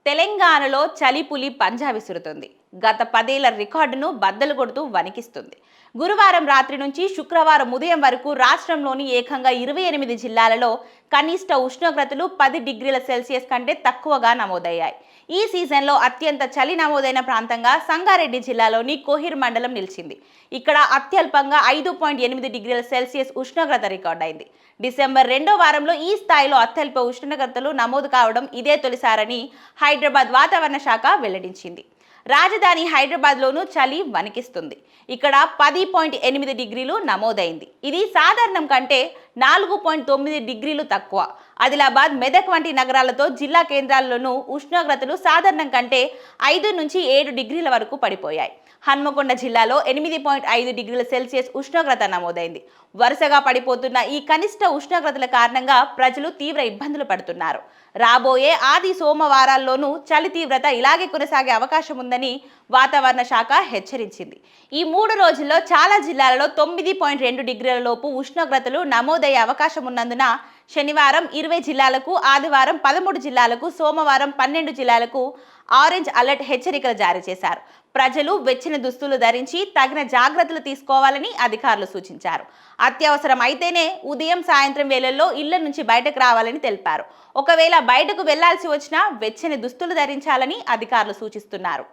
తెలంగాణలో చలిపులి పంజా విసురుతుంది. గత 10 ఏళ్ల రికార్డును బద్దలు కొడుతూ వణికిస్తుంది. గురువారం రాత్రి నుంచి శుక్రవారం ఉదయం వరకు రాష్ట్రంలోని ఏకంగా 28 జిల్లాలలో కనిష్ట ఉష్ణోగ్రతలు 10 డిగ్రీల సెల్సియస్ కంటే తక్కువగా నమోదయ్యాయి. ఈ సీజన్లో అత్యంత చలి నమోదైన ప్రాంతంగా సంగారెడ్డి జిల్లాలోని కోహిర్ మండలం నిలిచింది. ఇక్కడ అత్యల్పంగా 5.8 డిగ్రీల సెల్సియస్ ఉష్ణోగ్రత రికార్డైంది. డిసెంబర్ 2వ వారంలో ఈ స్థాయిలో అత్యల్ప ఉష్ణోగ్రతలు నమోదు కావడం ఇదే తొలిసారని హైదరాబాద్ వాతావరణ శాఖ వెల్లడించింది. రాజధాని హైదరాబాద్లోనూ చలి వణికిస్తుంది. ఇక్కడ 10.8 డిగ్రీలు నమోదైంది. ఇది సాధారణం కంటే 4.9 డిగ్రీలు తక్కువ. ఆదిలాబాద్, మెదక్ వంటి నగరాలతో జిల్లా కేంద్రాల్లోనూ ఉష్ణోగ్రతలు సాధారణం కంటే 5 నుంచి 7 డిగ్రీల వరకు పడిపోయాయి. హన్మకొండ జిల్లాలో 8.5 డిగ్రీల సెల్సియస్ ఉష్ణోగ్రత నమోదైంది. వరుసగా పడిపోతున్న ఈ కనిష్ట ఉష్ణోగ్రతల కారణంగా ప్రజలు తీవ్ర ఇబ్బందులు పడుతున్నారు. రాబోయే ఆది సోమవారాల్లోనూ చలి తీవ్రత ఇలాగే కొనసాగే అవకాశం ఉందని వాతావరణ శాఖ హెచ్చరించింది. ఈ 3 రోజుల్లో చాలా జిల్లాలలో 9.2 డిగ్రీల లోపు ఉష్ణోగ్రతలు నమోదయ్యే అవకాశం ఉన్నందున శనివారం 20 జిల్లాలకు, ఆదివారం 13 జిల్లాలకు, సోమవారం 12 జిల్లాలకు ఆరెంజ్ అలర్ట్ హెచ్చరికలు జారీ చేశారు. ప్రజలు వెచ్చని దుస్తులు ధరించి తగిన జాగ్రత్తలు తీసుకోవాలని అధికారులు సూచించారు. అత్యవసరం అయితేనే ఉదయం, సాయంత్రం వేళల్లో ఇళ్ల నుంచి బయటకు రావాలని తెలిపారు. ఒకవేళ బయటకు వెళ్లాల్సి వచ్చినా వెచ్చని దుస్తులు ధరించాలని అధికారులు సూచిస్తున్నారు.